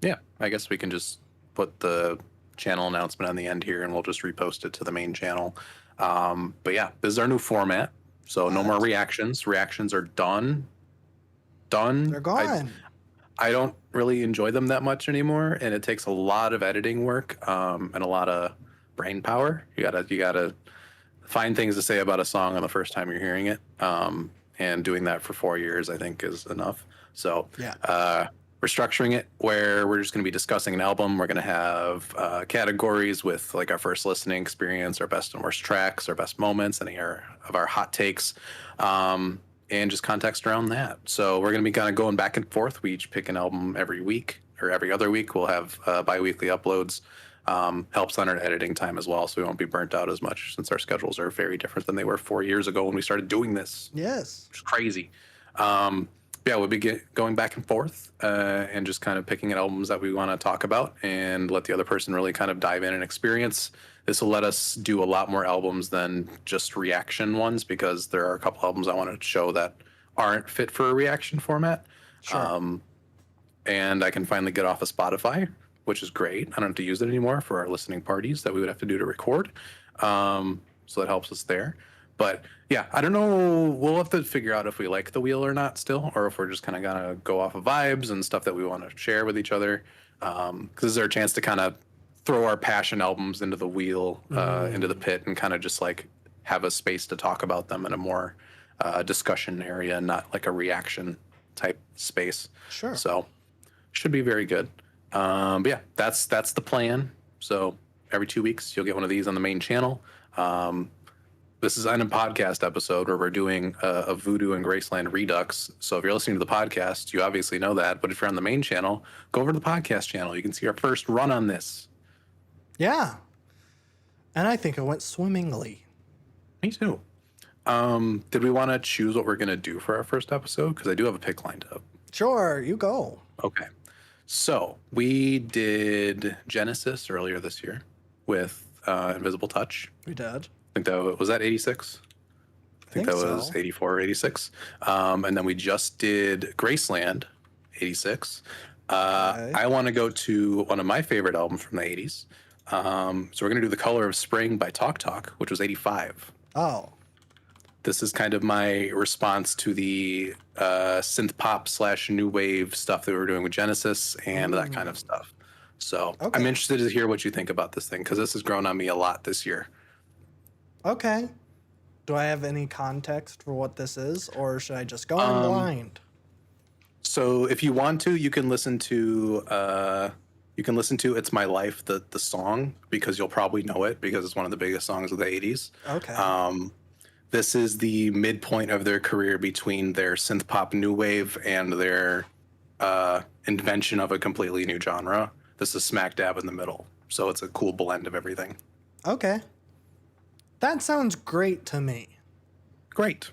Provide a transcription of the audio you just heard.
Yeah, I guess we can just put the channel announcement on the end here, and we'll just repost it to the main channel. But yeah, this is our new format. So no more What? reactions. Reactions are done. Done. They're gone. I don't really enjoy them that much anymore, and it takes a lot of editing work and a lot of brain power. You gotta find things to say about a song on the first time you're hearing it, and doing that for 4 years, I think, is enough. So Yeah. we're structuring it where we're just going to be discussing an album. We're going to have categories with like our first listening experience, our best and worst tracks, our best moments, any of our hot takes. And just context around that. So we're going to be kind of going back and forth. We each pick an album every week or every other week. We'll have bi-weekly uploads. Helps on our editing time as well, so we won't be burnt out as much since our schedules are very different than they were 4 years ago when we started doing this. Yes. Which is crazy. Yeah, we'll be going back and forth and just kind of picking albums that we want to talk about and let the other person really kind of dive in and experience. This will let us do a lot more albums than just reaction ones, because there are a couple albums I want to show that aren't fit for a reaction format. Sure. And I can finally get off of Spotify, which is great. I don't have to use it anymore for our listening parties that we would have to do to record. So that helps us there. But yeah, I don't know. We'll have to figure out if we like the wheel or not still, or if we're just kind of gonna go off of vibes and stuff that we want to share with each other. Because this is our chance to kind of throw our passion albums into the wheel, into the pit, and kind of just like have a space to talk about them in a more discussion area, not like a reaction type space. Sure. So should be very good. But yeah, that's the plan. So every 2 weeks you'll get one of these on the main channel. This is on a podcast episode where we're doing a Voodoo and Graceland Redux. So if you're listening to the podcast, you obviously know that. But if you're on the main channel, go over to the podcast channel. You can see our first run on this. Yeah. And I think it went swimmingly. Me too. Did we want to choose what we're going to do for our first episode? Because I do have a pick lined up. Sure, you go. Okay. So we did Genesis earlier this year with Invisible Touch. We did. I think that was that 86. I think that was so. 84 or 86. And then we just did Graceland 86. I want to go to one of my favorite albums from the 80s. So we're going to do The Color of Spring by Talk Talk, which was 85. Oh. This is kind of my response to the synth pop / new wave stuff that we were doing with Genesis and that kind of stuff. So Okay. I'm interested to hear what you think about this thing, because this has grown on me a lot this year. Okay. Do I have any context for what this is, or should I just go in blind? So if you want to, you can listen to "It's My Life," the song, because you'll probably know it because it's one of the biggest songs of the 80s. Okay. This is the midpoint of their career between their synth pop new wave and their invention of a completely new genre. This is smack dab in the middle. So it's a cool blend of everything. Okay. That sounds great to me. Great.